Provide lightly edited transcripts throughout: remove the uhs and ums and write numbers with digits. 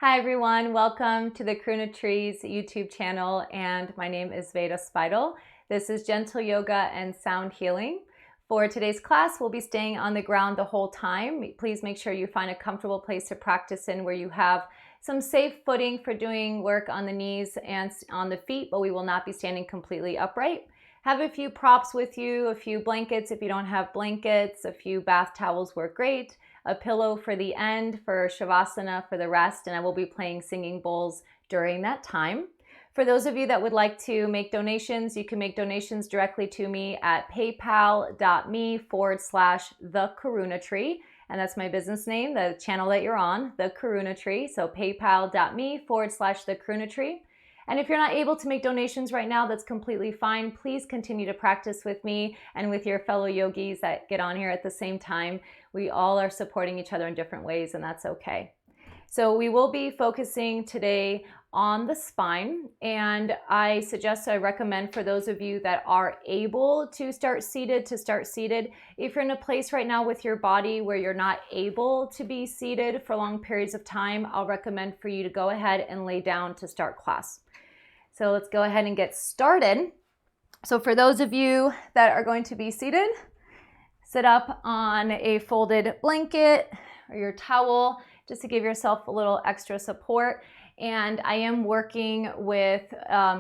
Hi everyone, welcome to the Karuna Trees YouTube channel, and my name is Veda Spidle. This is gentle yoga and sound healing. For today's class, we'll be staying on the ground the whole time. Please make sure you find a comfortable place to practice in where you have some safe footing for doing work on the knees and on the feet, but we will not be standing completely upright. Have a few props with you, a few blankets if you don't have blankets, a few bath towels work great, a pillow for the end for shavasana for the rest, and I will be playing singing bowls during that time. For those of you that would like to make donations, you can make donations directly to me at paypal.me/theKarunaTree. And that's my business name, the channel that you're on, the Karuna Tree. So paypal.me/theKarunaTree. And if you're not able to make donations right now, that's completely fine. Please continue to practice with me and with your fellow yogis that get on here at the same time. We all are supporting each other in different ways, and that's okay. So we will be focusing today on the spine, and I recommend for those of you that are able to start seated. If you're in a place right now with your body where you're not able to be seated for long periods of time, I'll recommend for you to go ahead and lay down to start class. So let's go ahead and get started. So for those of you that are going to be seated, sit up on a folded blanket or your towel just to give yourself a little extra support. And I am working with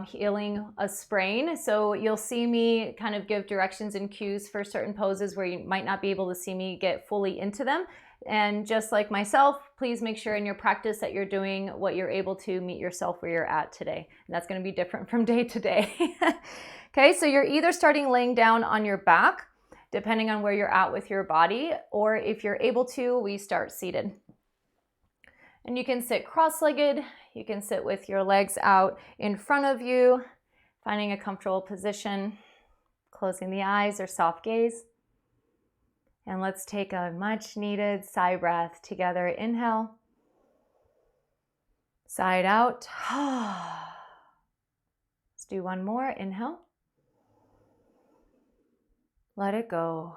healing a sprain. So you'll see me kind of give directions and cues for certain poses where you might not be able to see me get fully into them. And just like myself, please make sure in your practice that you're doing what you're able to meet yourself where you're at today. And that's going to be different from day to day. Okay, so you're either starting laying down on your back, depending on where you're at with your body, or if you're able to, we start seated. And you can sit cross-legged, you can sit with your legs out in front of you, finding a comfortable position, closing the eyes or soft gaze. And let's take a much needed sigh breath together. Inhale, sigh it out. Let's do one more. Inhale. Let it go.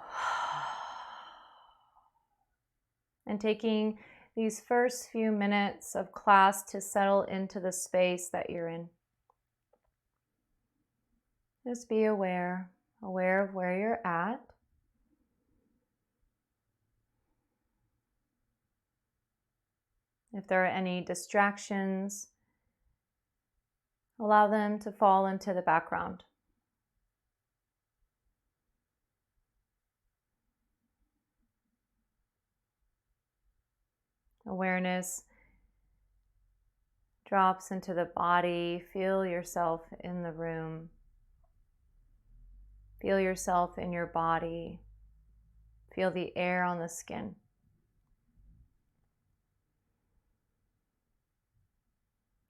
And taking these first few minutes of class to settle into the space that you're in. Just be aware of where you're at. If there are any distractions, allow them to fall into the background. Awareness drops into the body. Feel yourself in the room. Feel yourself in your body. Feel the air on the skin.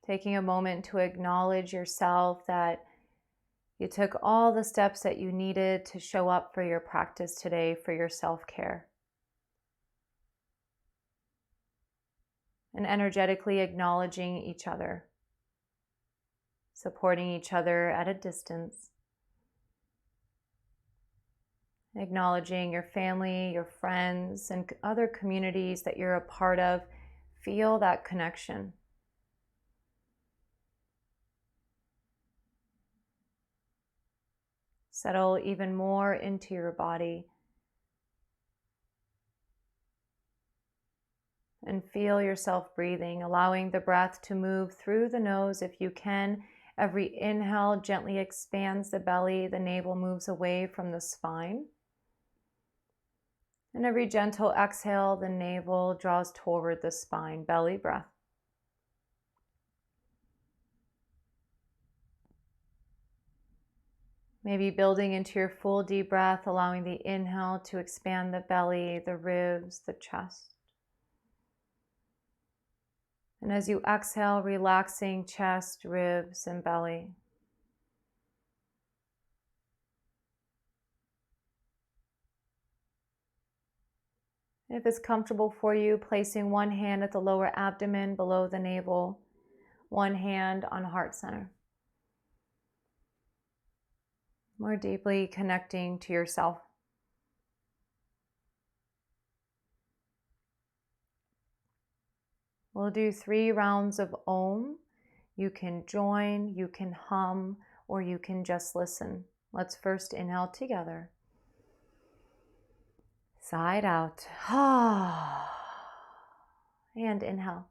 Taking a moment to acknowledge yourself that you took all the steps that you needed to show up for your practice today, for your self-care. And energetically acknowledging each other, supporting each other at a distance. Acknowledging your family, your friends, and other communities that you're a part of. Feel that connection. Settle even more into your body. And feel yourself breathing, allowing the breath to move through the nose if you can. Every inhale gently expands the belly, the navel moves away from the spine. And every gentle exhale, the navel draws toward the spine, belly breath. Maybe building into your full deep breath, allowing the inhale to expand the belly, the ribs, the chest. And as you exhale, relaxing chest, ribs, and belly. If it's comfortable for you, placing one hand at the lower abdomen below the navel, one hand on heart center. More deeply connecting to yourself. We'll do 3 rounds of Om. You can join, you can hum, or you can just listen. Let's first inhale together. Side out. And inhale.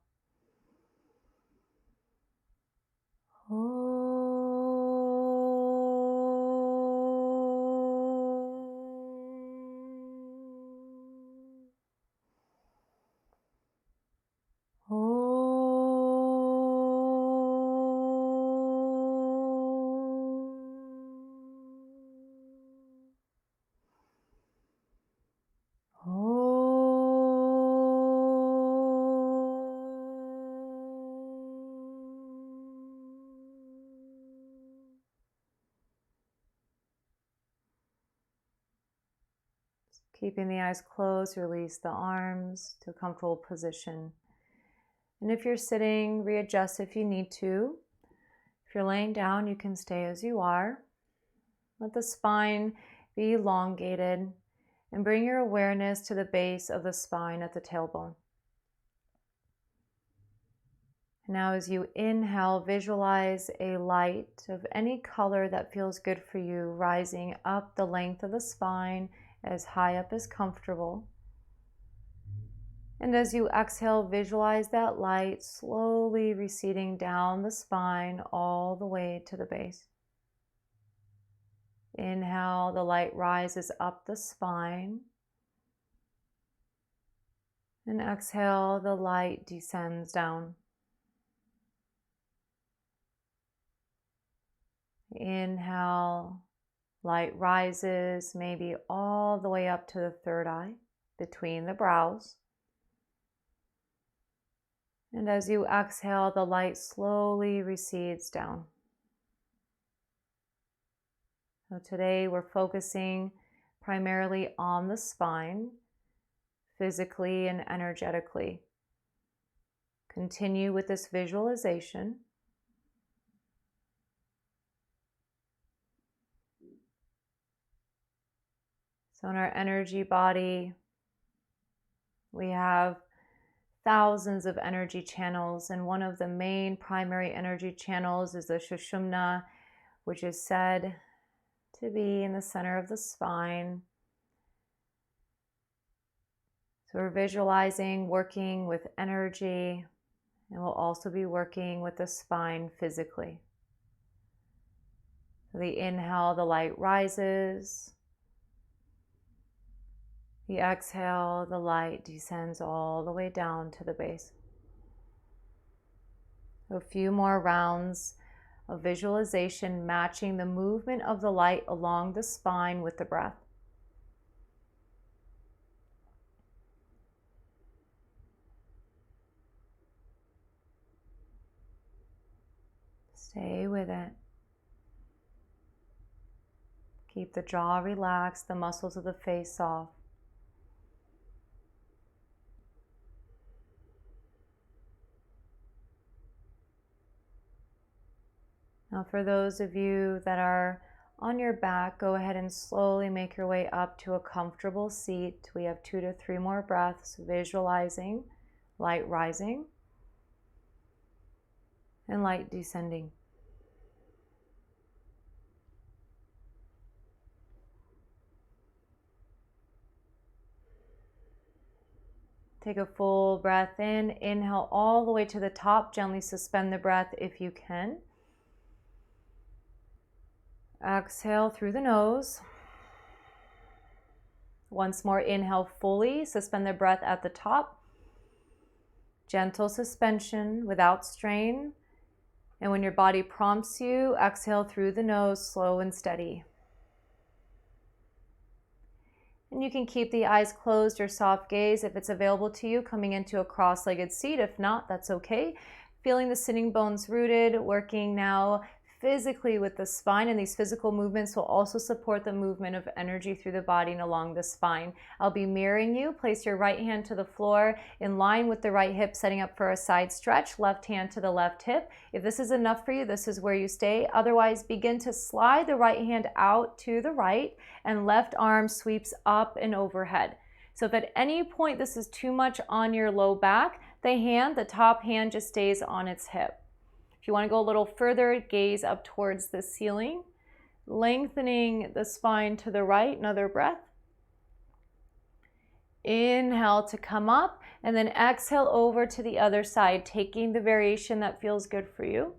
Keeping the eyes closed, release the arms to a comfortable position. And if you're sitting, readjust if you need to. If you're laying down, you can stay as you are. Let the spine be elongated and bring your awareness to the base of the spine at the tailbone. Now as you inhale, visualize a light of any color that feels good for you rising up the length of the spine as high up as comfortable. And as you exhale, visualize that light slowly receding down the spine all the way to the base. Inhale, the light rises up the spine. And exhale, the light descends down. Inhale, light rises maybe all the way up to the third eye, between the brows. And as you exhale, the light slowly recedes down. So today we're focusing primarily on the spine, physically and energetically. Continue with this visualization. So in our energy body, we have thousands of energy channels, and one of the main primary energy channels is the Sushumna, which is said to be in the center of the spine. So we're visualizing working with energy, and we'll also be working with the spine physically. So the inhale, the light rises. The exhale, the light descends all the way down to the base. A few more rounds of visualization matching the movement of the light along the spine with the breath. Stay with it. Keep the jaw relaxed, the muscles of the face soft. Now for those of you that are on your back, go ahead and slowly make your way up to a comfortable seat. We have 2 to 3 more breaths, visualizing light rising and light descending. Take a full breath in, inhale all the way to the top, gently suspend the breath if you can. Exhale through the nose. Once more, inhale fully, suspend the breath at the top. Gentle suspension without strain. And when your body prompts you, exhale through the nose, slow and steady. And you can keep the eyes closed or soft gaze if it's available to you, coming into a cross-legged seat. If not, that's okay. Feeling the sitting bones rooted, working now physically with the spine, and these physical movements will also support the movement of energy through the body and along the spine. I'll be mirroring you. Place your right hand to the floor in line with the right hip, setting up for a side stretch. Left hand to the left hip. If this is enough for you, this is where you stay. Otherwise, begin to slide the right hand out to the right and left arm sweeps up and overhead. So if at any point this is too much on your low back, the top hand just stays on its hip. If you want to go a little further, gaze up towards the ceiling, lengthening the spine to the right. Another breath. Inhale to come up, and then exhale over to the other side, taking the variation that feels good for you.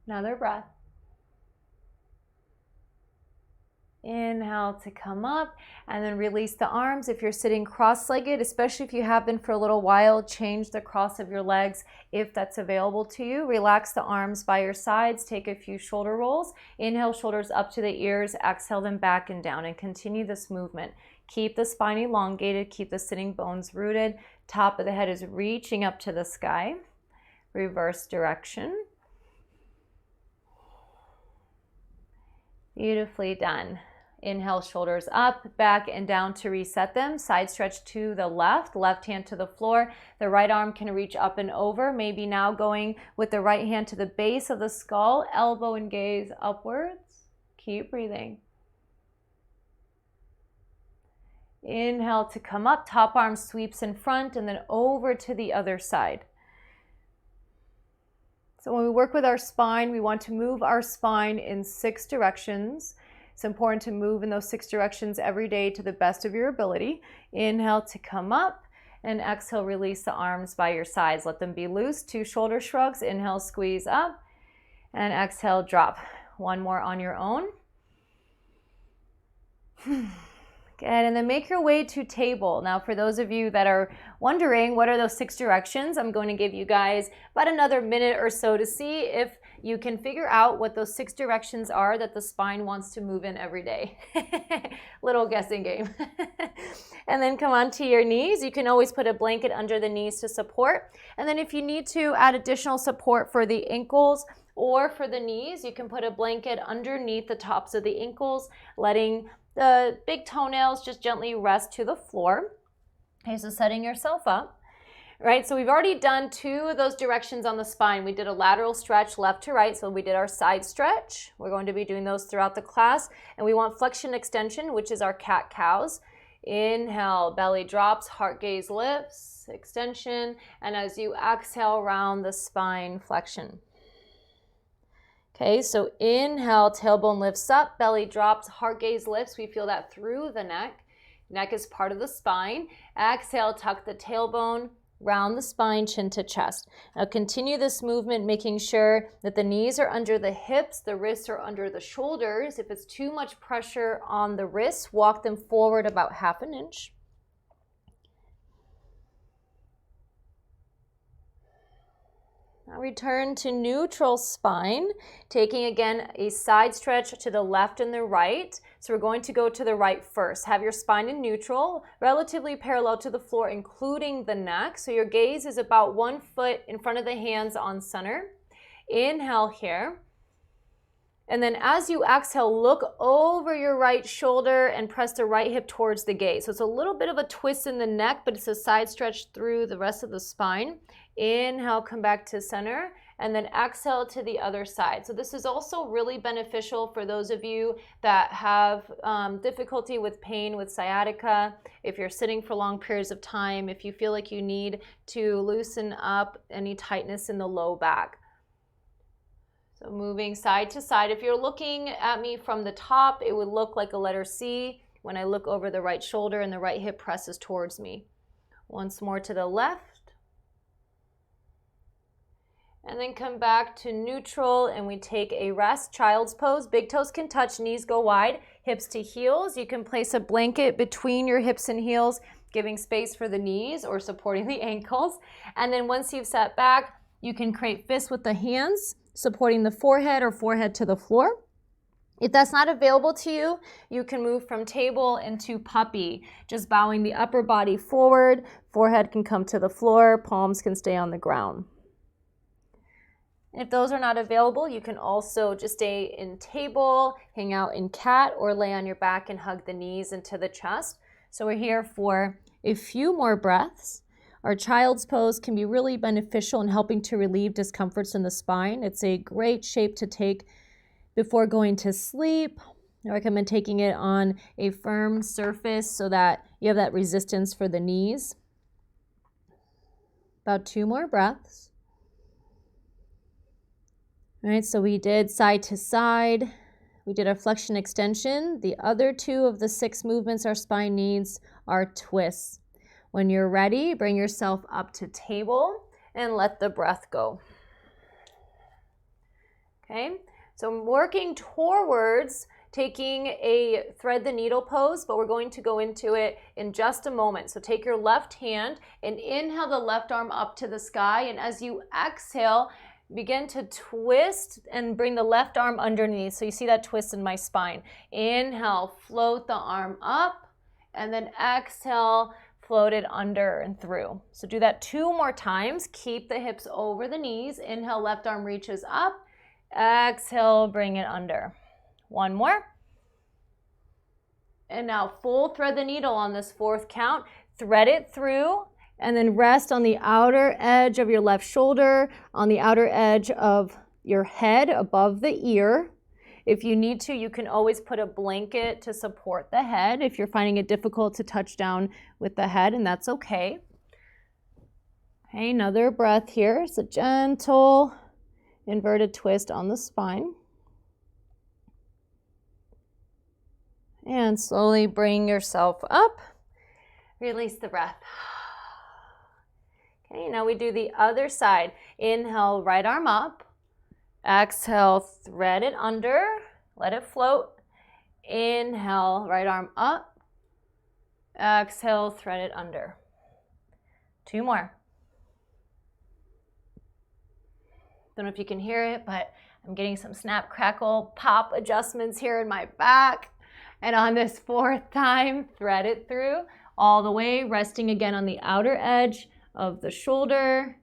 Another breath. Inhale to come up, and then release the arms. If you're sitting cross-legged, especially if you have been for a little while, change the cross of your legs if that's available to you. Relax the arms by your sides. Take a few shoulder rolls. Inhale, shoulders up to the ears. Exhale them back and down, and continue this movement. Keep the spine elongated. Keep the sitting bones rooted. Top of the head is reaching up to the sky. Reverse direction. Beautifully done. Inhale, shoulders up, back, and down to reset them. Side stretch to the left hand to the floor. The right arm can reach up and over. Maybe now going with the right hand to the base of the skull, elbow and gaze upwards. Keep breathing. Inhale to come up, top arm sweeps in front, and then over to the other side. So when we work with our spine, we want to move our spine in 6 directions. It's important to move in those 6 directions every day to the best of your ability. Inhale to come up, and exhale, release the arms by your sides. Let them be loose. 2 shoulder shrugs. Inhale, squeeze up, and exhale, drop. One more on your own. Good, and then make your way to table. Now, for those of you that are wondering what are those 6 directions, I'm going to give you guys about another minute or so to see if you can figure out what those 6 directions are that the spine wants to move in every day. Little guessing game. And then come onto your knees. You can always put a blanket under the knees to support. And then if you need to add additional support for the ankles or for the knees, you can put a blanket underneath the tops of the ankles, letting the big toenails just gently rest to the floor. Okay, so setting yourself up, right? So we've already done 2 of those directions on the spine. We did a lateral stretch left to right, so we did our side stretch. We're going to be doing those throughout the class. And we want flexion extension, which is our cat-cows. Inhale, belly drops, heart gaze lifts, extension. And as you exhale, round the spine, flexion. Okay, so inhale, tailbone lifts up, belly drops, heart gaze lifts. We feel that through the neck. Neck is part of the spine. Exhale, tuck the tailbone, round the spine, chin to chest. Now continue this movement, making sure that the knees are under the hips, the wrists are under the shoulders. If it's too much pressure on the wrists, walk them forward about 1/2 inch. Now return to neutral spine, taking again a side stretch to the left and the right. So we're going to go to the right first. Have your spine in neutral, relatively parallel to the floor, including the neck. So your gaze is about 1 foot in front of the hands on center. Inhale here. And then as you exhale, look over your right shoulder and press the right hip towards the gaze. So it's a little bit of a twist in the neck, but it's a side stretch through the rest of the spine. Inhale, come back to center, and then exhale to the other side. So this is also really beneficial for those of you that have difficulty with pain with sciatica, if you're sitting for long periods of time, if you feel like you need to loosen up any tightness in the low back. So moving side to side. If you're looking at me from the top, it would look like a letter C. When I look over the right shoulder and the right hip presses towards me. Once more to the left. And then come back to neutral and we take a rest, child's pose. Big toes can touch, knees go wide, hips to heels. You can place a blanket between your hips and heels, giving space for the knees or supporting the ankles. And then once you've sat back, you can create fists with the hands, supporting the forehead or forehead to the floor. If that's not available to you, you can move from table into puppy, just bowing the upper body forward, forehead can come to the floor, palms can stay on the ground. If those are not available, you can also just stay in table, hang out in cat, or lay on your back and hug the knees into the chest. So we're here for a few more breaths. Our child's pose can be really beneficial in helping to relieve discomforts in the spine. It's a great shape to take before going to sleep. I recommend taking it on a firm surface so that You have that resistance for the knees. About 2 more breaths. All right, so we did side to side. We did our flexion extension. The other 2 of the 6 movements our spine needs are twists. When you're ready, bring yourself up to table and let the breath go. Okay, so I'm working towards taking a thread the needle pose, but we're going to go into it in just a moment. So take your left hand and inhale the left arm up to the sky. And as you exhale, begin to twist and bring the left arm underneath. So you see that twist in my spine. Inhale, float the arm up, and then exhale, float it under and through. So do that 2 more times. Keep the hips over the knees. Inhale, left arm reaches up. Exhale, bring it under. 1 more. And now full thread the needle on this 4th count. Thread it through and then rest on the outer edge of your left shoulder, on the outer edge of your head above the ear. If you need to, you can always put a blanket to support the head if you're finding it difficult to touch down with the head, and that's okay. Okay, another breath here. It's a gentle inverted twist on the spine. And slowly bring yourself up. Release the breath. Okay, now we do the other side. Inhale, right arm up. Exhale, thread it under. Let it float. Inhale, right arm up. Exhale, thread it under. 2 more. Don't know if you can hear it, but I'm getting some snap, crackle, pop adjustments here in my back. And on this 4th time, thread it through all the way, resting again on the outer edge of the shoulder,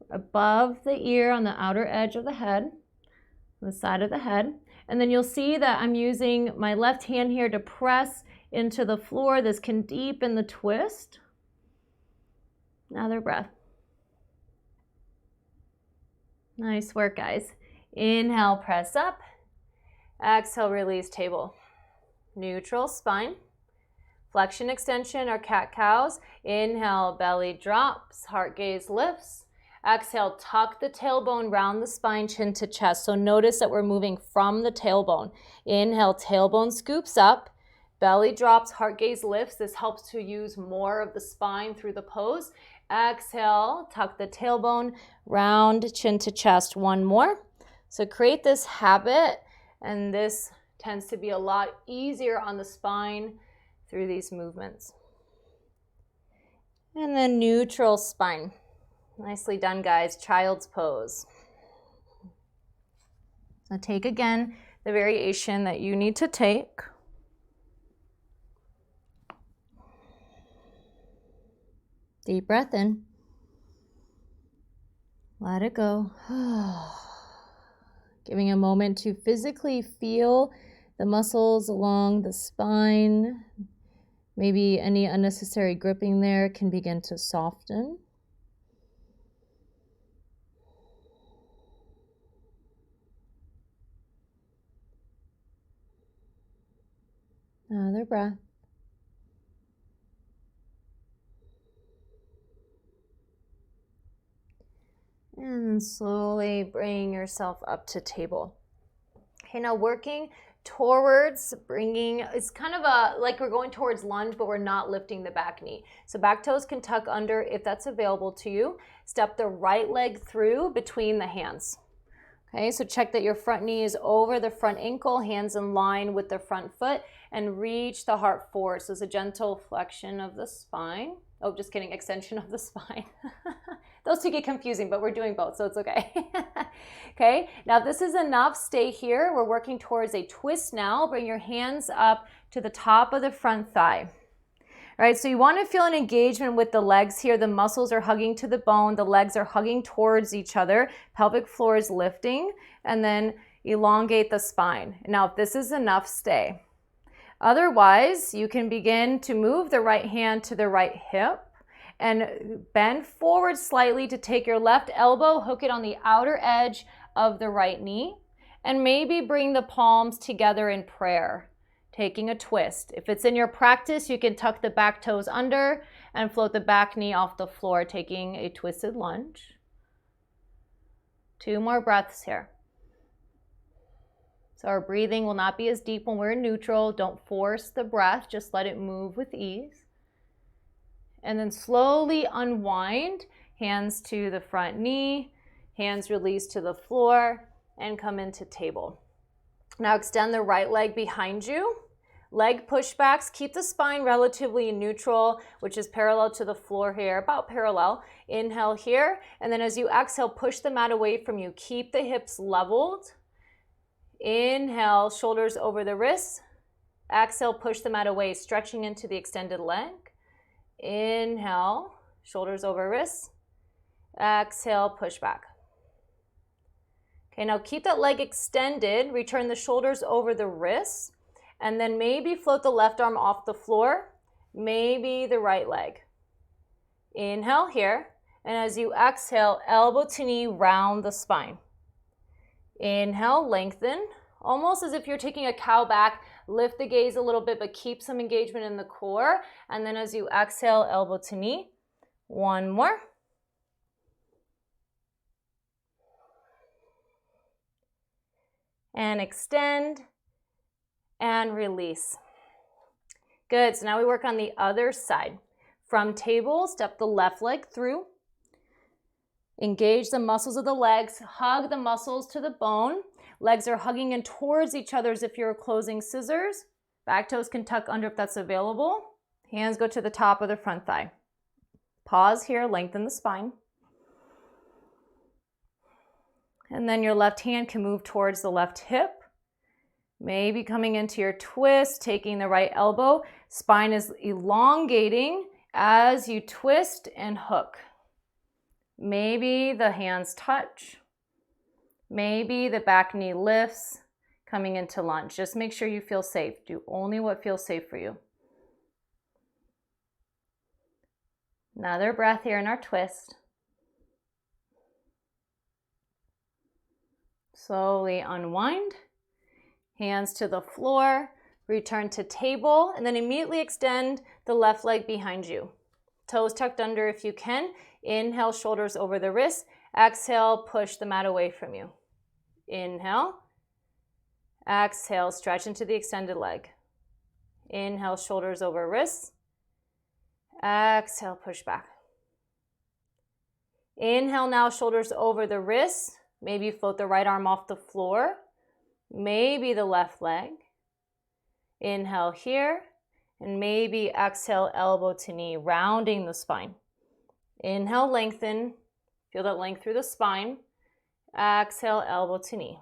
above the ear on the outer edge of the head, the side of the head. And then you'll see that I'm using my left hand here to press into the floor. This can deepen the twist. Another breath. Nice work, guys. Inhale, press up. Exhale, release, table. Neutral spine. Flexion extension or cat-cows. Inhale, belly drops, heart gaze lifts. Exhale, tuck the tailbone round the spine, chin to chest. So notice that we're moving from the tailbone. Inhale, tailbone scoops up. Belly drops, heart gaze lifts. This helps to use more of the spine through the pose. Exhale, tuck the tailbone, round, chin to chest. 1 more. So create this habit, and this tends to be a lot easier on the spine through these movements. And then neutral spine. Nicely done, guys. Child's pose. So take again the variation that you need to take. Deep breath in. Let it go. Giving a moment to physically feel the muscles along the spine. Maybe any unnecessary gripping there can begin to soften. Another breath. And slowly bring yourself up to table. Okay, now working towards bringing, it's kind of like we're going towards lunge, but we're not lifting the back knee. So back toes can tuck under if that's available to you. Step the right leg through between the hands. Okay, so check that your front knee is over the front ankle, hands in line with the front foot, and reach the heart forward. So it's a gentle flexion of the spine. Oh, just kidding, extension of the spine. Those two get confusing, but we're doing both, so it's okay. Okay, now if this is enough, stay here. We're working towards a twist now. Bring your hands up to the top of the front thigh. All right, so you want to feel an engagement with the legs here. The muscles are hugging to the bone. The legs are hugging towards each other. Pelvic floor is lifting, and then elongate the spine. Now, if this is enough, stay. Otherwise, you can begin to move the right hand to the right hip and bend forward slightly to take your left elbow, hook it on the outer edge of the right knee, and maybe bring the palms together in prayer. taking a twist. If it's in your practice, you can tuck the back toes under and float the back knee off the floor, taking a twisted lunge. 2 more breaths here. So our breathing will not be as deep when we're in neutral. Don't force the breath, just let it move with ease. And then slowly unwind, hands to the front knee, hands release to the floor, and come into table. Now extend the right leg behind you. Leg pushbacks, keep the spine relatively neutral, which is parallel to the floor here, about parallel. Inhale here, and then as you exhale, push the mat away from you. Keep the hips leveled. Inhale, shoulders over the wrists. Exhale, push the mat away, stretching into the extended leg. Inhale, shoulders over wrists. Exhale, push back. Okay, now keep that leg extended. Return the shoulders over the wrists. And then maybe float the left arm off the floor, maybe the right leg. Inhale here, and as you exhale, elbow to knee, round the spine. Inhale, lengthen, almost as if you're taking a cow back. Lift the gaze a little bit, but keep some engagement in the core. And then as you exhale, elbow to knee. 1 more. And extend. And release. Good, so now we work on the other side. From table, step the left leg through. Engage the muscles of the legs, hug the muscles to the bone. Legs are hugging in towards each other as if you're closing scissors. Back toes can tuck under if that's available. Hands go to the top of the front thigh. Pause here, lengthen the spine. And then your left hand can move towards the left hip. Maybe coming into your twist, taking the right elbow. Spine is elongating as you twist and hook. Maybe the hands touch. Maybe the back knee lifts, coming into lunge. Just make sure you feel safe. Do only what feels safe for you. Another breath here in our twist. Slowly unwind. Hands to the floor, return to table, and then immediately extend the left leg behind you. Toes tucked under if you can. Inhale, shoulders over the wrists. Exhale, push the mat away from you. Inhale. Exhale, stretch into the extended leg. Inhale, shoulders over wrists. Exhale, push back. Inhale now, shoulders over the wrists. Maybe float the right arm off the floor. Maybe the left leg. Inhale here, and maybe exhale, elbow to knee, rounding the spine. Inhale, lengthen. Feel that length through the spine. Exhale, elbow to knee.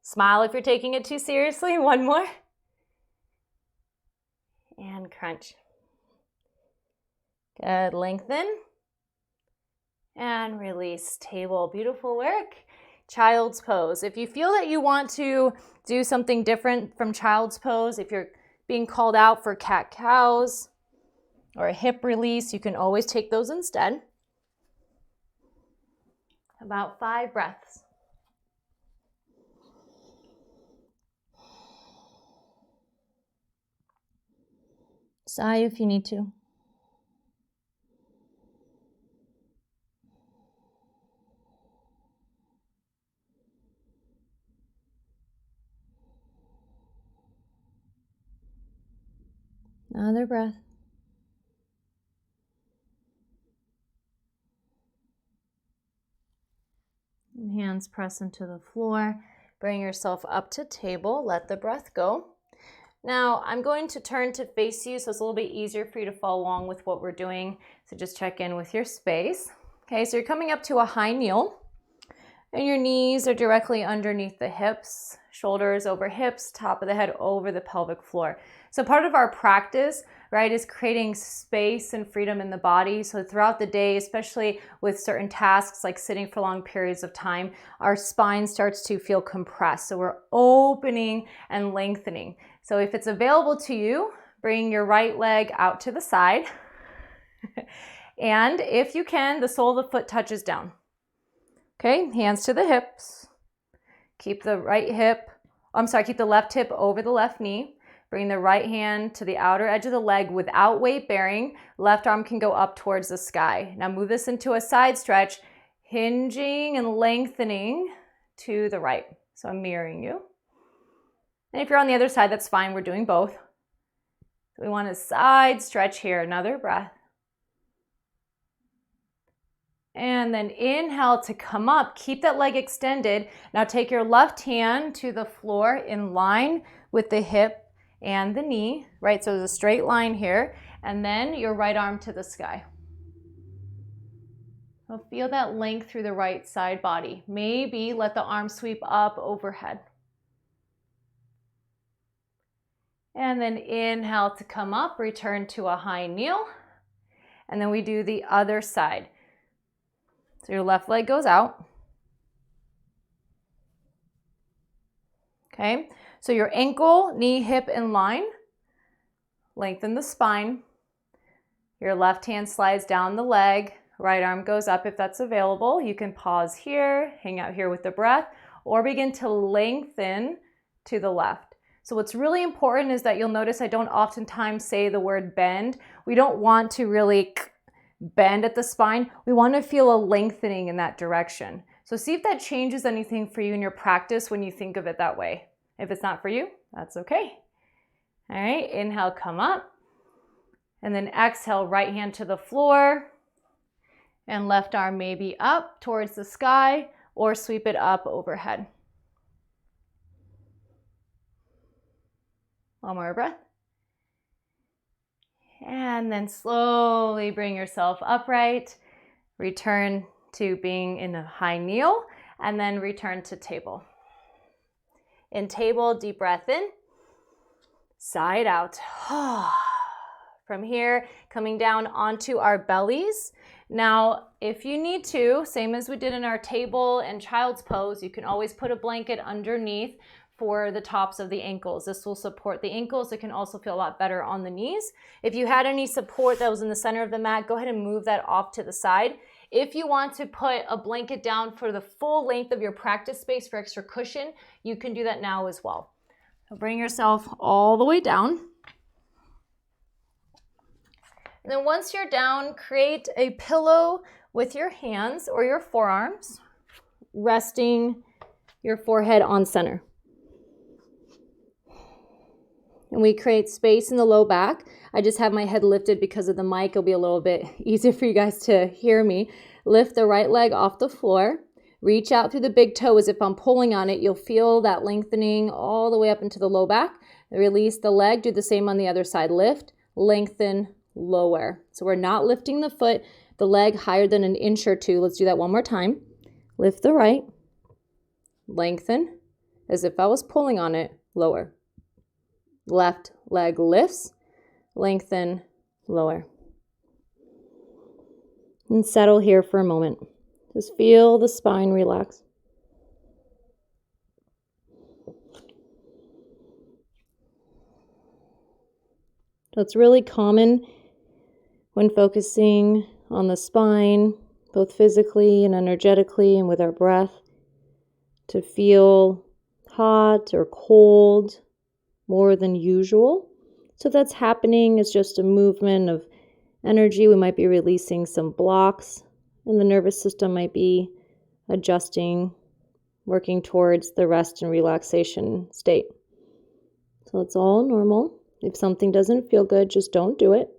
Smile if you're taking it too seriously. 1 more. And crunch. Good, lengthen. And release, table. Beautiful work. Child's pose. If you feel that you want to do something different from child's pose, if you're being called out for cat-cows or a hip release, you can always take those instead. About 5 breaths. Sigh if you need to. Another breath. And hands press into the floor. Bring yourself up to table. Let the breath go. Now I'm going to turn to face you so it's a little bit easier for you to follow along with what we're doing. So just check in with your space. Okay, so you're coming up to a high kneel. And your knees are directly underneath the hips, shoulders over hips, top of the head over the pelvic floor. So part of our practice, right, is creating space and freedom in the body. So throughout the day, especially with certain tasks like sitting for long periods of time, our spine starts to feel compressed. So we're opening and lengthening. So if it's available to you, bring your right leg out to the side. And if you can, the sole of the foot touches down. Okay, hands to the hips. Keep the left hip over the left knee. Bring the right hand to the outer edge of the leg without weight bearing. Left arm can go up towards the sky. Now move this into a side stretch, hinging and lengthening to the right. So I'm mirroring you. And if you're on the other side, that's fine. We're doing both. So we want a side stretch here. Another breath. And then inhale to come up. Keep that leg extended. Now take your left hand to the floor in line with the hip and the knee, right? So there's a straight line here. And then your right arm to the sky. So feel that length through the right side body. Maybe let the arm sweep up overhead. And then inhale to come up, return to a high kneel. And then we do the other side. So your left leg goes out. Okay, so your ankle, knee, hip in line. Lengthen the spine. Your left hand slides down the leg. Right arm goes up if that's available. You can pause here, hang out here with the breath, or begin to lengthen to the left. So what's really important is that you'll notice I don't oftentimes say the word bend. We don't want to really bend at the spine. We want to feel a lengthening in that direction. So see if that changes anything for you in your practice when you think of it that way. If it's not for you, that's okay. All right, inhale, come up. And then exhale, right hand to the floor. And left arm maybe up towards the sky or sweep it up overhead. One more breath. And then slowly bring yourself upright. Return to being in a high kneel and then return to table. In table, deep breath in, side out. From here, coming down onto our bellies. Now, if you need to, same as we did in our table and child's pose, you can always put a blanket underneath for the tops of the ankles. This will support the ankles. It can also feel a lot better on the knees. If you had any support that was in the center of the mat, go ahead and move that off to the side. If you want to put a blanket down for the full length of your practice space for extra cushion, you can do that now as well. So bring yourself all the way down. And then once you're down, create a pillow with your hands or your forearms, resting your forehead on center. And we create space in the low back. I just have my head lifted because of the mic. It'll be a little bit easier for you guys to hear me. Lift the right leg off the floor. Reach out through the big toe as if I'm pulling on it. You'll feel that lengthening all the way up into the low back. Release the leg. Do the same on the other side. Lift, lengthen, lower. So we're not lifting the foot, the leg higher than an inch or two. Let's do that one more time. Lift the right. Lengthen as if I was pulling on it. Lower. Left leg lifts, lengthen, lower. And settle here for a moment. Just feel the spine relax. So it's really common when focusing on the spine, both physically and energetically and with our breath, to feel hot or cold more than usual. So if that's happening, it's just a movement of energy. We might be releasing some blocks, and the nervous system might be adjusting, working towards the rest and relaxation state. So it's all normal. If something doesn't feel good, just don't do it.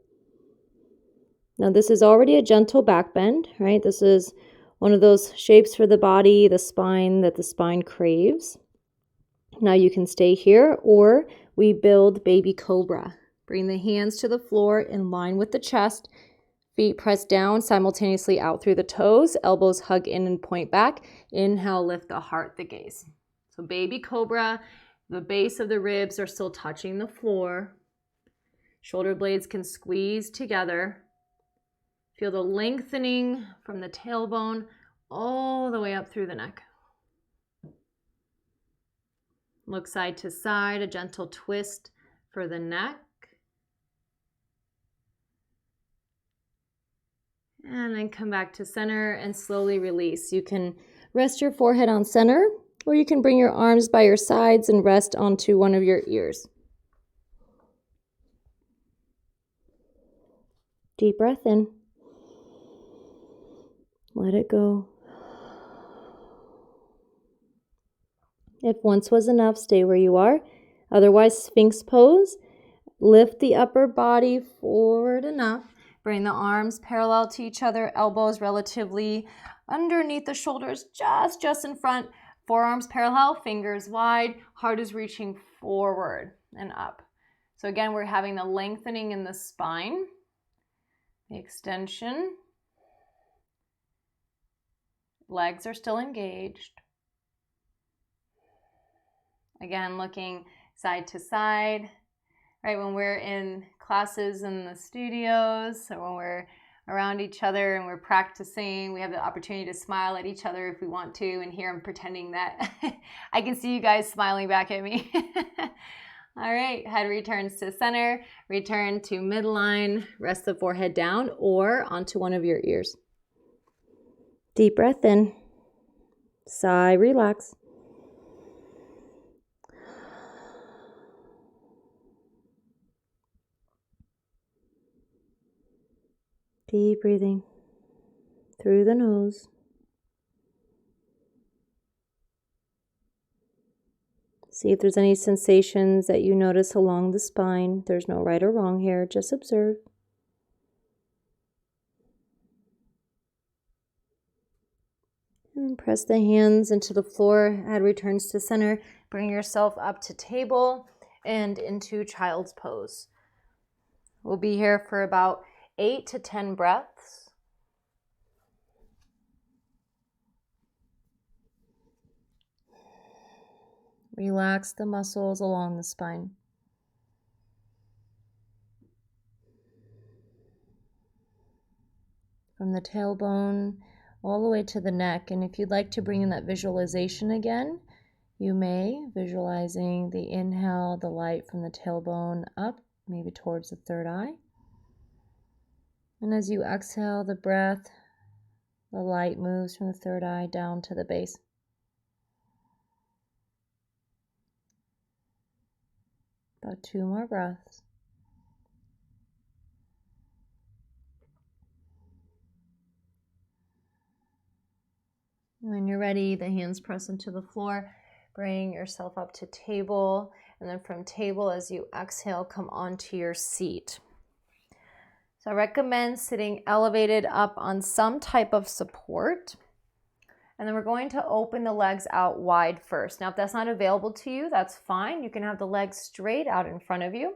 Now this is already a gentle back bend, right? This is one of those shapes for the body, the spine, that the spine craves. Now you can stay here, or we build baby cobra. Bring the hands to the floor in line with the chest. Feet press down simultaneously out through the toes. Elbows hug in and point back. Inhale, lift the heart, the gaze. So baby cobra, the base of the ribs are still touching the floor. Shoulder blades can squeeze together. Feel the lengthening from the tailbone all the way up through the neck. Look side to side, a gentle twist for the neck. And then come back to center and slowly release. You can rest your forehead on center, or you can bring your arms by your sides and rest onto one of your ears. Deep breath in. Let it go. If once was enough, stay where you are. Otherwise, Sphinx pose. Lift the upper body forward enough. Bring the arms parallel to each other, elbows relatively underneath the shoulders, just in front. Forearms parallel, fingers wide, heart is reaching forward and up. So again, we're having the lengthening in the spine, the extension. Legs are still engaged. Again, looking side to side. Right, when we're in classes in the studios, or when we're around each other and we're practicing, we have the opportunity to smile at each other if we want to, and here I'm pretending that I can see you guys smiling back at me. All right, head returns to center, return to midline, rest the forehead down or onto one of your ears. Deep breath in, sigh, relax. Deep breathing through the nose. See if there's any sensations that you notice along the spine. There's no right or wrong here, just observe. And press the hands into the floor, head returns to center. Bring yourself up to table and into child's pose. We'll be here for about 8 to 10 breaths. Relax the muscles along the spine. From the tailbone all the way to the neck. And if you'd like to bring in that visualization again, you may, visualizing the inhale, the light from the tailbone up, maybe towards the third eye. And as you exhale the breath, the light moves from the third eye down to the base. About 2 more breaths. When you're ready, the hands press into the floor. Bring yourself up to table. And then from table, as you exhale, come onto your seat. So I recommend sitting elevated up on some type of support. And then we're going to open the legs out wide first. Now, if that's not available to you, that's fine. You can have the legs straight out in front of you.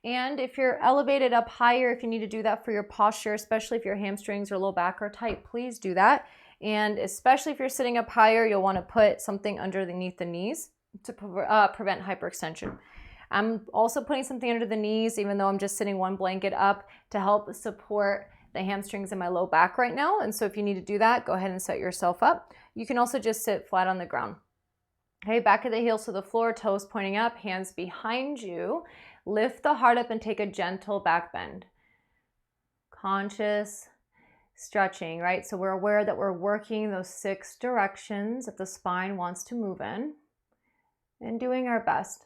And if you're elevated up higher, if you need to do that for your posture, especially if your hamstrings or low back are tight, please do that. And especially if you're sitting up higher, you'll want to put something underneath the knees to prevent hyperextension. I'm also putting something under the knees, even though I'm just sitting one blanket up, to help support the hamstrings in my low back right now. And so if you need to do that, go ahead and set yourself up. You can also just sit flat on the ground. Okay, back of the heels to the floor, toes pointing up, hands behind you. Lift the heart up and take a gentle back bend. Conscious stretching, right? So we're aware that we're working those 6 directions that the spine wants to move in and doing our best.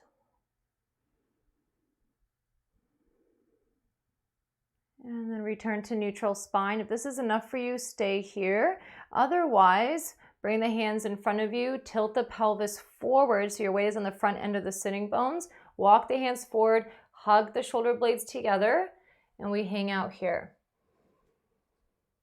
And then return to neutral spine. If this is enough for you, stay here. Otherwise, bring the hands in front of you, tilt the pelvis forward so your weight is on the front end of the sitting bones. Walk the hands forward, hug the shoulder blades together, and we hang out here.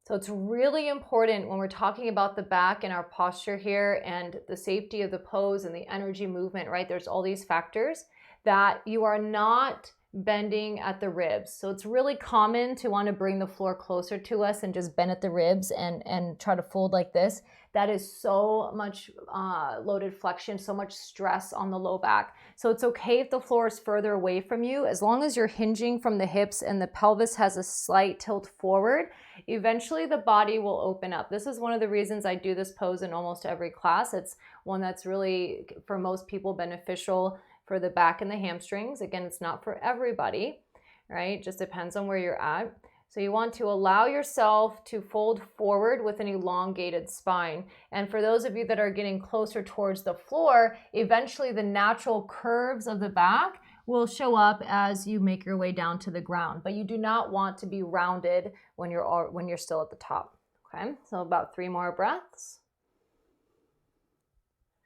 So it's really important when we're talking about the back and our posture here and the safety of the pose and the energy movement, right? There's all these factors that you are not bending at the ribs. So it's really common to want to bring the floor closer to us and just bend at the ribs and try to fold like this. That is so much loaded flexion, so much stress on the low back. So it's okay if the floor is further away from you, as long as you're hinging from the hips and the pelvis has a slight tilt forward. Eventually the body will open up. This is one of the reasons I do this pose in almost every class. It's one that's really, for most people, beneficial for the back and the hamstrings. Again, it's not for everybody, right? It just depends on where you're at. So you want to allow yourself to fold forward with an elongated spine. And for those of you that are getting closer towards the floor, eventually the natural curves of the back will show up as you make your way down to the ground, but you do not want to be rounded when you're still at the top. Okay, so about 3 more breaths.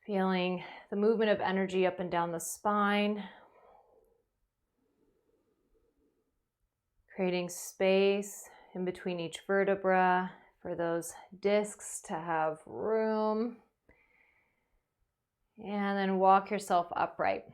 Feeling the movement of energy up and down the spine. Creating space in between each vertebra for those discs to have room. And then walk yourself upright.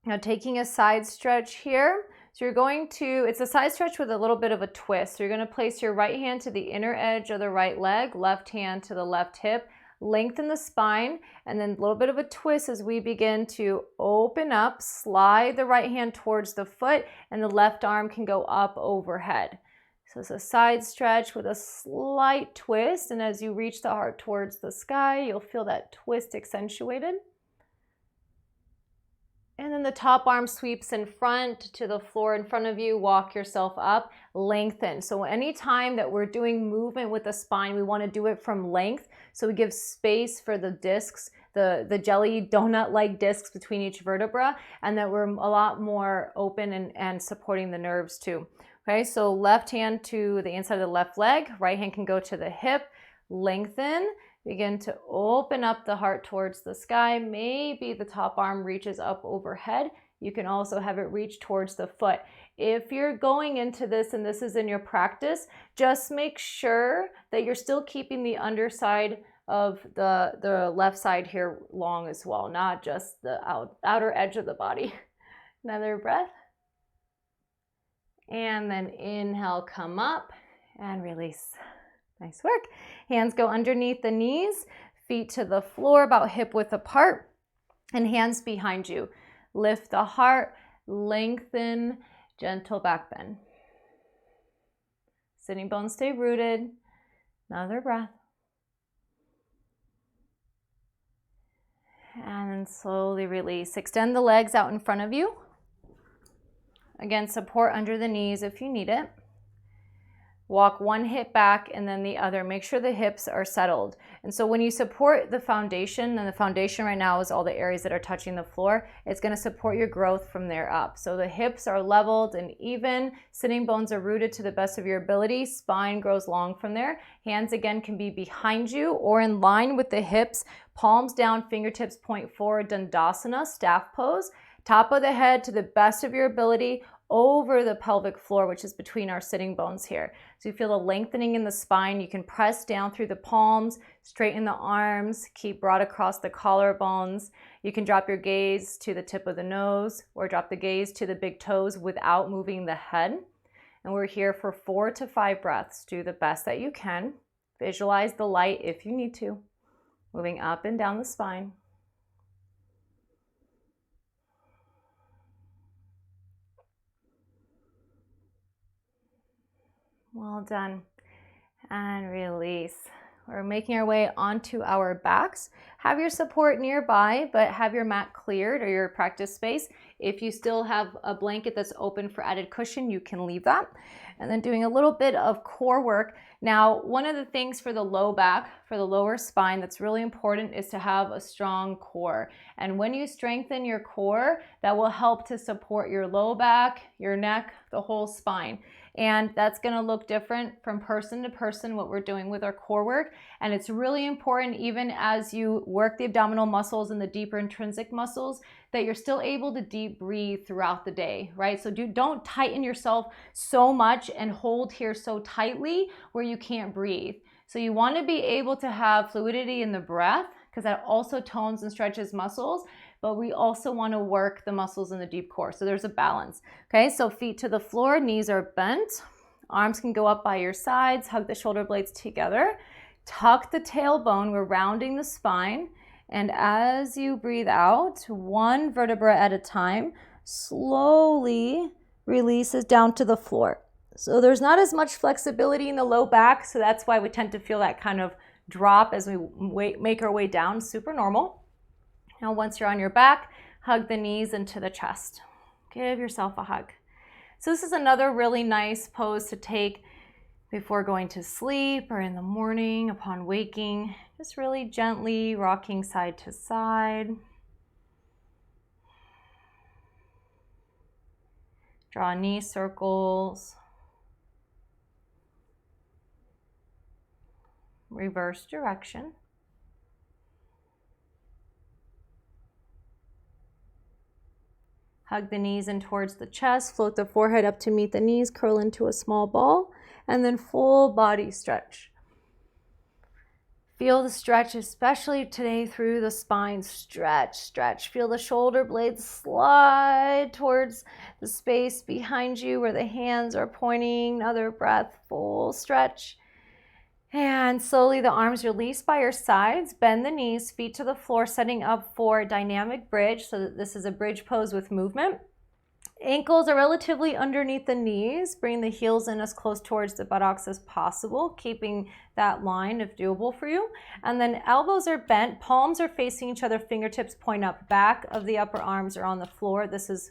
Now taking a side stretch here. So you're going to, it's a side stretch with a little bit of a twist. So you're going to place your right hand to the inner edge of the right leg, left hand to the left hip, lengthen the spine, and then a little bit of a twist as we begin to open up, slide the right hand towards the foot, and the left arm can go up overhead. So it's a side stretch with a slight twist, and as you reach the heart towards the sky, you'll feel that twist accentuated. And then the top arm sweeps in front to the floor in front of you. Walk yourself up, lengthen. So anytime that we're doing movement with the spine, we want to do it from length. So we give space for the discs, the jelly donut-like discs between each vertebra, and that we're a lot more open and supporting the nerves too. Okay, so left hand to the inside of the left leg, right hand can go to the hip, lengthen. Begin to open up the heart towards the sky. Maybe the top arm reaches up overhead. You can also have it reach towards the foot. If you're going into this and this is in your practice, just make sure that you're still keeping the underside of the left side here long as well, not just the outer edge of the body. Another breath. And then inhale, come up and release. Nice work. Hands go underneath the knees, feet to the floor about hip width apart, and hands behind you. Lift the heart, lengthen, gentle back bend. Sitting bones stay rooted. Another breath. And then slowly release. Extend the legs out in front of you. Again, support under the knees if you need it. Walk one hip back and then the other. Make sure the hips are settled. And so when you support the foundation, and the foundation right now is all the areas that are touching the floor, it's going to support your growth from there up. So the hips are leveled and even. Sitting bones are rooted to the best of your ability. Spine grows long from there. Hands again can be behind you or in line with the hips. Palms down, fingertips point forward, Dandasana, staff pose. Top of the head to the best of your ability over the pelvic floor, which is between our sitting bones here. So you feel a lengthening in the spine. You can press down through the palms, straighten the arms, keep broad across the collarbones. You can drop your gaze to the tip of the nose or drop the gaze to the big toes without moving the head. And we're here for 4 to 5 breaths. Do the best that you can. Visualize the light if you need to. Moving up and down the spine. Well done. And release. We're making our way onto our backs. Have your support nearby, but have your mat cleared or your practice space. If you still have a blanket that's open for added cushion, you can leave that. And then doing a little bit of core work. Now, one of the things for the low back, for the lower spine, that's really important is to have a strong core. And when you strengthen your core, that will help to support your low back, your neck, the whole spine. And that's going to look different from person to person, what we're doing with our core work. And it's really important, even as you work the abdominal muscles and the deeper intrinsic muscles, that you're still able to deep breathe throughout the day, right? So don't tighten yourself so much and hold here so tightly where you can't breathe. So you want to be able to have fluidity in the breath, because that also tones and stretches muscles, but we also want to work the muscles in the deep core. So there's a balance. Okay, so feet to the floor, knees are bent. Arms can go up by your sides, hug the shoulder blades together. Tuck the tailbone, we're rounding the spine. And as you breathe out, one vertebra at a time, slowly releases down to the floor. So there's not as much flexibility in the low back, so that's why we tend to feel that kind of drop as we make our way down, super normal. Now once you're on your back, hug the knees into the chest. Give yourself a hug. So this is another really nice pose to take before going to sleep or in the morning upon waking. Just really gently rocking side to side. Draw knee circles. Reverse direction. Hug the knees in towards the chest, float the forehead up to meet the knees, curl into a small ball, and then full body stretch. Feel the stretch, especially today through the spine. Stretch, stretch. Feel the shoulder blades slide towards the space behind you where the hands are pointing. Another breath, full stretch. And slowly the arms release by your sides. Bend the knees, feet to the floor, setting up for dynamic bridge. So that this is a bridge pose with movement. Ankles are relatively underneath the knees. Bring the heels in as close towards the buttocks as possible, keeping that line if doable for you. And then elbows are bent, palms are facing each other, fingertips point up, back of the upper arms are on the floor. This is,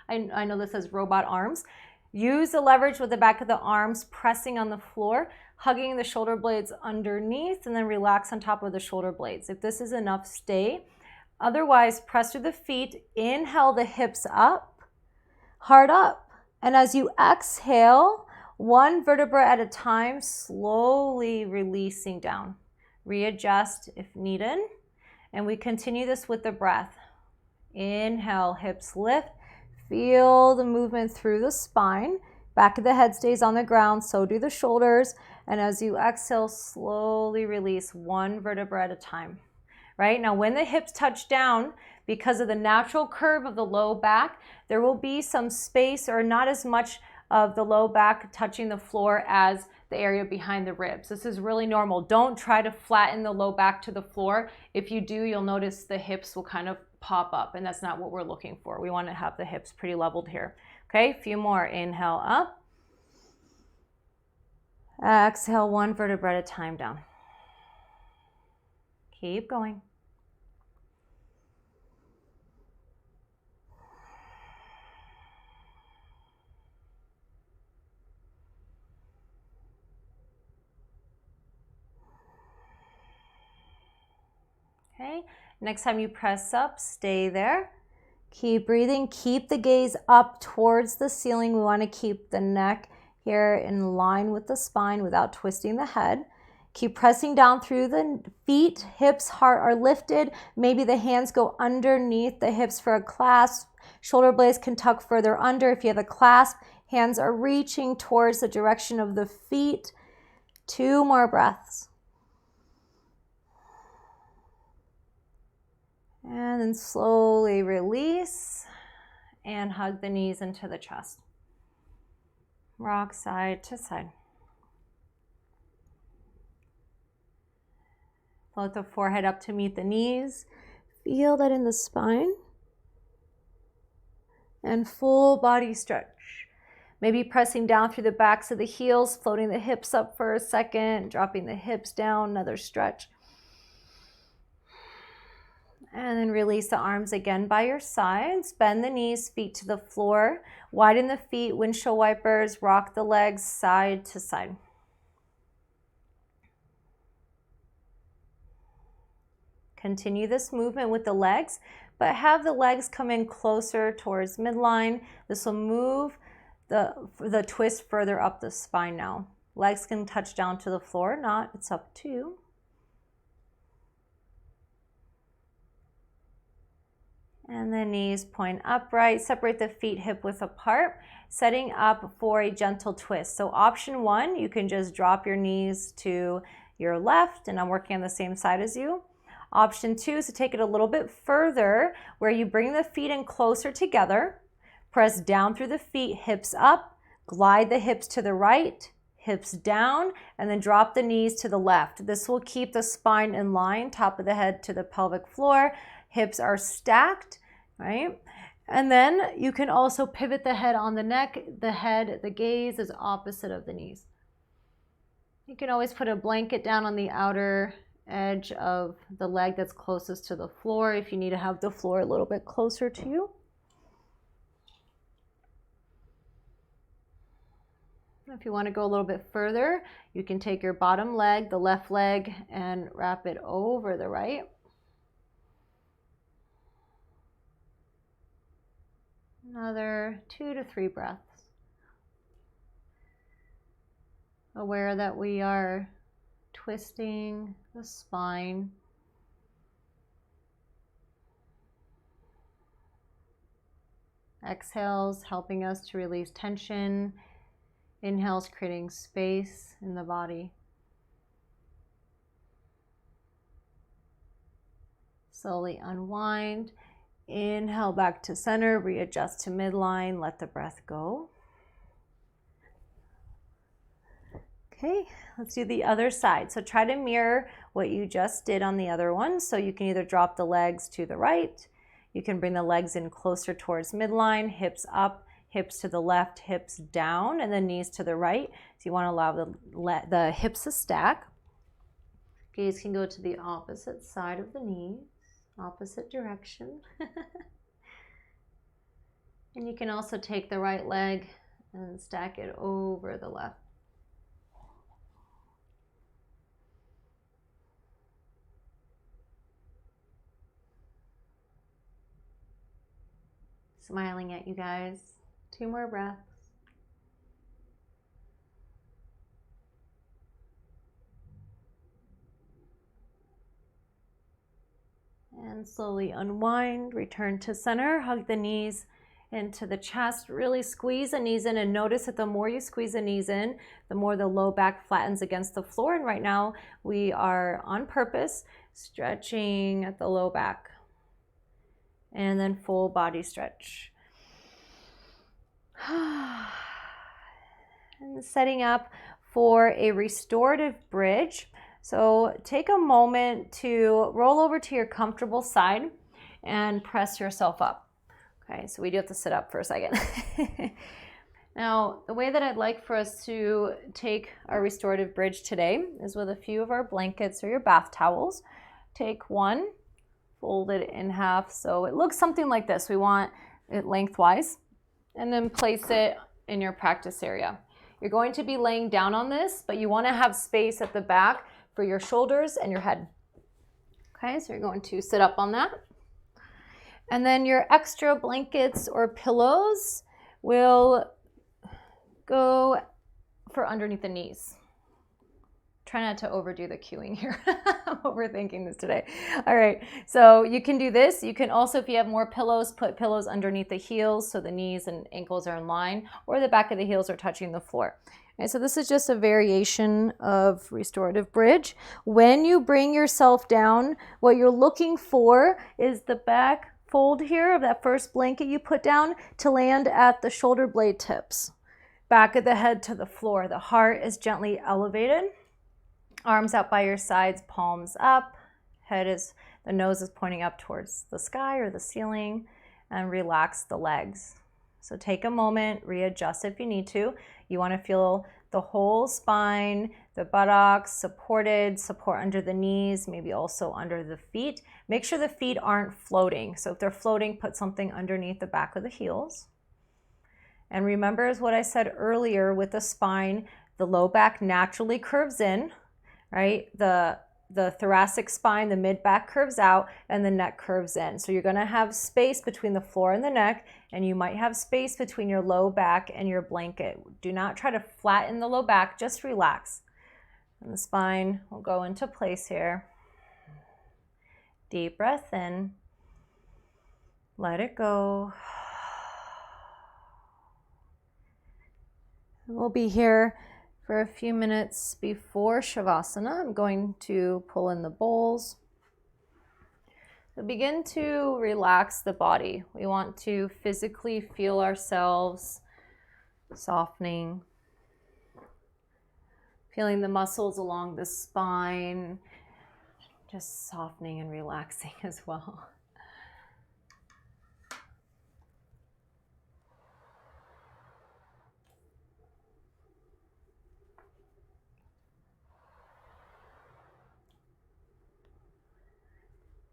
I know this says robot arms. Use the leverage with the back of the arms pressing on the floor, hugging the shoulder blades underneath, and then relax on top of the shoulder blades. If this is enough, stay. Otherwise, press through the feet. Inhale the hips up. Heart up. And as you exhale, one vertebra at a time, slowly releasing down. Readjust if needed. And we continue this with the breath. Inhale, hips lift. Feel the movement through the spine. Back of the head stays on the ground, so do the shoulders. And as you exhale, slowly release one vertebra at a time. Right? Now, when the hips touch down, because of the natural curve of the low back, there will be some space or not as much of the low back touching the floor as the area behind the ribs. This is really normal. Don't try to flatten the low back to the floor. If you do, you'll notice the hips will kind of pop up, and that's not what we're looking for. We want to have the hips pretty leveled here. Okay, a few more. Inhale up. Exhale one vertebra at a time down. Keep going. Okay, next time you press up, stay there. Keep breathing, keep the gaze up towards the ceiling. We want to keep the neck here in line with the spine without twisting the head. Keep pressing down through the feet, hips, heart are lifted. Maybe the hands go underneath the hips for a clasp. Shoulder blades can tuck further under. If you have a clasp, hands are reaching towards the direction of the feet. 2 more breaths. And then slowly release and hug the knees into the chest. Rock side to side. Float the forehead up to meet the knees. Feel that in the spine. And full body stretch. Maybe pressing down through the backs of the heels, floating the hips up for a second, dropping the hips down, another stretch. And then release the arms again by your sides. Bend the knees, feet to the floor. Widen the feet, windshield wipers. Rock the legs side to side. Continue this movement with the legs, but have the legs come in closer towards midline. This will move the twist further up the spine now. Legs can touch down to the floor, not, it's up to you. And the knees point upright. Separate the feet hip width apart, setting up for a gentle twist. So option 1, you can just drop your knees to your left, and I'm working on the same side as you. Option 2 is to take it a little bit further, where you bring the feet in closer together, press down through the feet, hips up, glide the hips to the right, hips down, and then drop the knees to the left. This will keep the spine in line, top of the head to the pelvic floor. Hips are stacked, right? And then you can also pivot the head on the neck. The gaze is opposite of the knees. You can always put a blanket down on the outer edge of the leg that's closest to the floor if you need to have the floor a little bit closer to you. If you want to go a little bit further, you can take your bottom leg, the left leg, and wrap it over the right. Another 2 to 3 breaths. Aware that we are twisting the spine. Exhales helping us to release tension. Inhales creating space in the body. Slowly unwind. Inhale back to center, readjust to midline, let the breath go. Okay, let's do the other side. So try to mirror what you just did on the other one. So you can either drop the legs to the right, you can bring the legs in closer towards midline, hips up, hips to the left, hips down, and then knees to the right. So you want to allow the hips to stack. Gaze can go to the opposite side of the knees, opposite direction. And you can also take the right leg and stack it over the left. Smiling at you guys. 2 more breaths. And slowly unwind, return to center, hug the knees into the chest, really squeeze the knees in, and notice that the more you squeeze the knees in, the more the low back flattens against the floor. And right now we are on purpose stretching at the low back. And then full body stretch. And setting up for a restorative bridge. So take a moment to roll over to your comfortable side and press yourself up. Okay, so we do have to sit up for a second. Now, the way that I'd like for us to take our restorative bridge today is with a few of our blankets or your bath towels. Take one, fold it in half so it looks something like this. We want it lengthwise, and then place it in your practice area. You're going to be laying down on this, but you want to have space at the back for your shoulders and your head. Okay, so you're going to sit up on that. And then your extra blankets or pillows will go for underneath the knees. Try not to overdo the cueing here. I'm overthinking this today. All right, so you can do this. You can also, if you have more pillows, put pillows underneath the heels so the knees and ankles are in line, or the back of the heels are touching the floor. And so this is just a variation of restorative bridge. When you bring yourself down, what you're looking for is the back fold here of that first blanket you put down to land at the shoulder blade tips. Back of the head to the floor. The heart is gently elevated. Arms out by your sides, palms up. The nose is pointing up towards the sky or the ceiling, and relax the legs. So take a moment, readjust if you need to. You want to feel the whole spine, the buttocks supported, support under the knees, maybe also under the feet. Make sure the feet aren't floating. So if they're floating, put something underneath the back of the heels. And remember, as what I said earlier with the spine, the low back naturally curves in, right? The thoracic spine, the mid back curves out, and the neck curves in. So you're going to have space between the floor and the neck, and you might have space between your low back and your blanket. Do not try to flatten the low back, just relax. And the spine will go into place here. Deep breath in. Let it go. We'll be here for a few minutes before Shavasana. I'm going to pull in the bowls. So begin to relax the body. We want to physically feel ourselves softening, feeling the muscles along the spine, just softening and relaxing as well.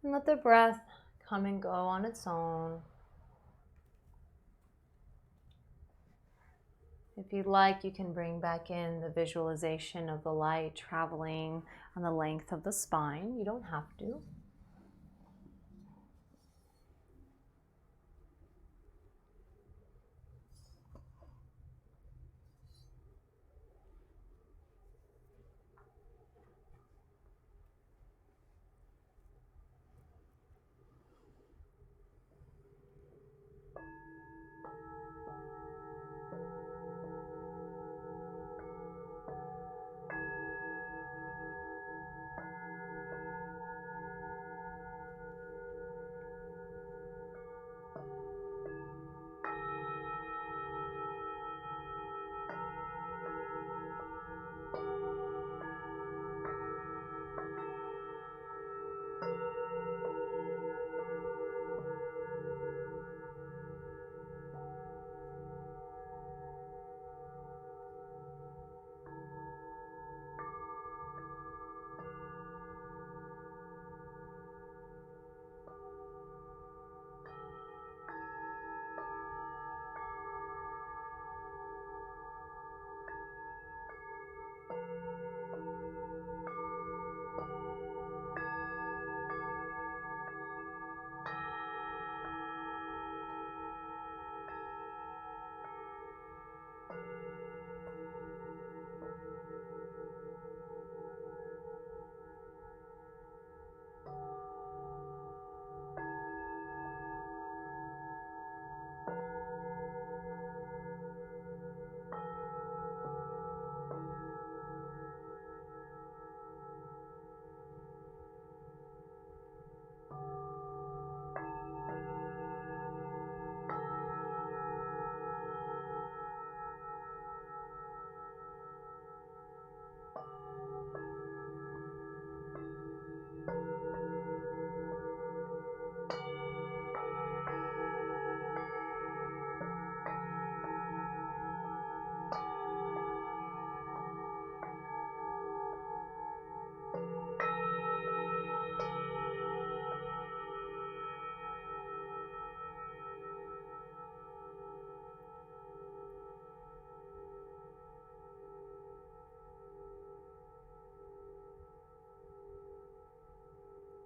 And let the breath come and go on its own. If you'd like, you can bring back in the visualization of the light traveling on the length of the spine. You don't have to.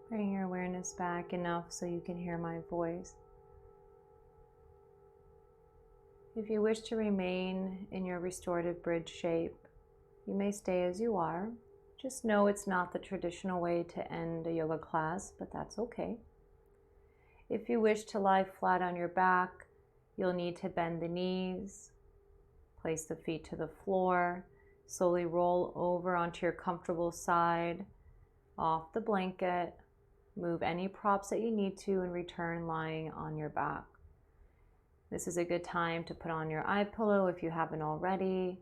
Bring your awareness back enough so you can hear my voice. If you wish to remain in your restorative bridge shape, you may stay as you are. Just know it's not the traditional way to end a yoga class, but that's okay. If you wish to lie flat on your back, you'll need to bend the knees, place the feet to the floor, slowly roll over onto your comfortable side, off the blanket. Move any props that you need to and return lying on your back. This is a good time to put on your eye pillow if you haven't already.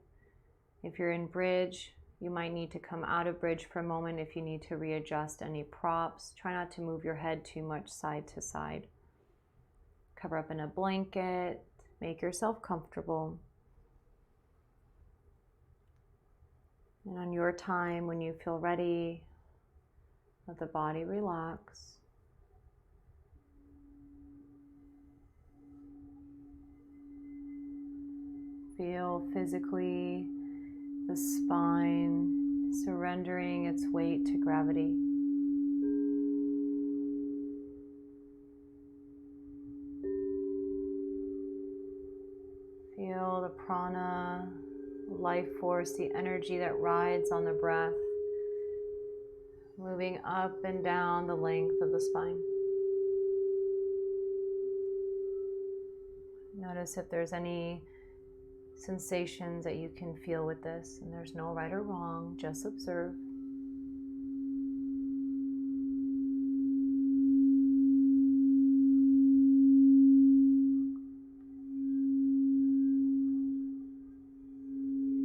If you're in bridge, you might need to come out of bridge for a moment if you need to readjust any props. Try not to move your head too much side to side. Cover up in a blanket, make yourself comfortable. And on your time, when you feel ready, let the body relax. Feel physically the spine surrendering its weight to gravity. Feel the prana, life force, the energy that rides on the breath, moving up and down the length of the spine. Notice if there's any sensations that you can feel with this, and there's no right or wrong, just observe.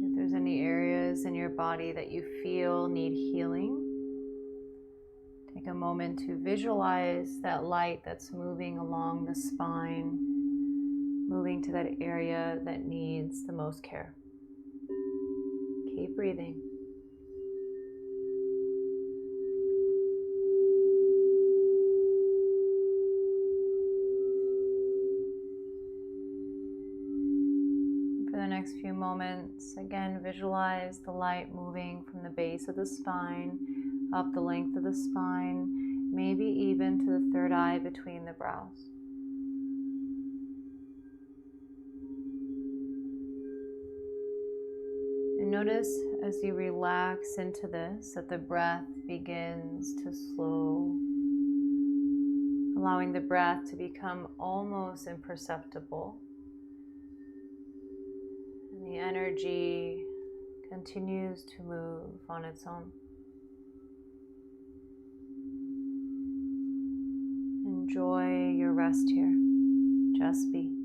If there's any areas in your body that you feel need healing, take a moment to visualize that light that's moving along the spine, moving to that area that needs the most care. Keep breathing. For the next few moments, again, visualize the light moving from the base of the spine, up the length of the spine, maybe even to the third eye between the brows. And notice as you relax into this that the breath begins to slow, allowing the breath to become almost imperceptible. And the energy continues to move on its own. Enjoy your rest here. Just be.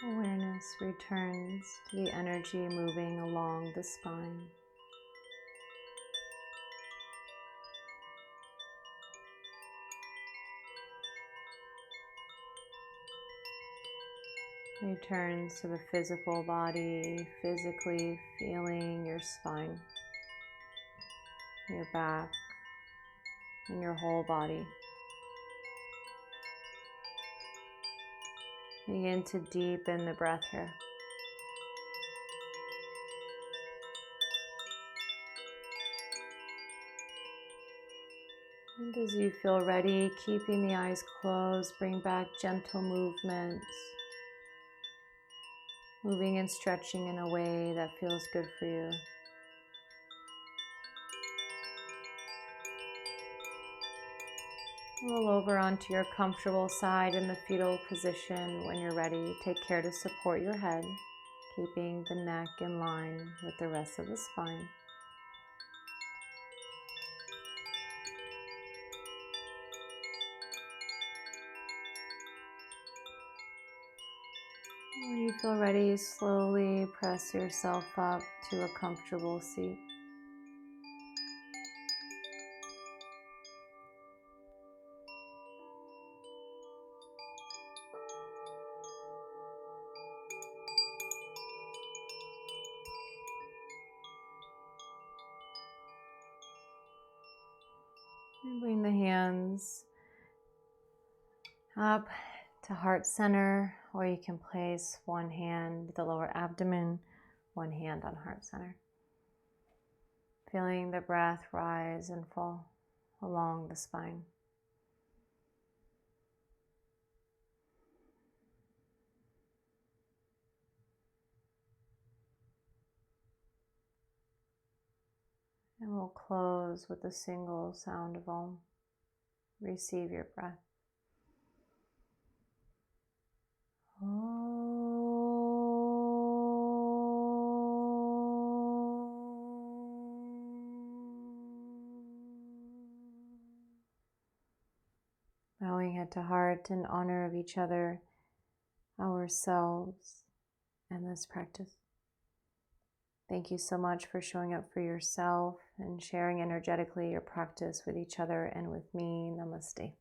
Awareness returns to the energy moving along the spine. Returns to the physical body, physically feeling your spine, your back, and your whole body. Begin to deepen the breath here. And as you feel ready, keeping the eyes closed, bring back gentle movements. Moving and stretching in a way that feels good for you. Roll over onto your comfortable side in the fetal position. When you're ready, take care to support your head, keeping the neck in line with the rest of the spine. When you feel ready, slowly press yourself up to a comfortable seat. And bring the hands up to heart center, or you can place one hand at the lower abdomen, one hand on heart center. Feeling the breath rise and fall along the spine. And we'll close with a single sound of Om. Receive your breath. Bowing head to heart in honor of each other, ourselves, and this practice. Thank you so much for showing up for yourself and sharing energetically your practice with each other and with me. Namaste.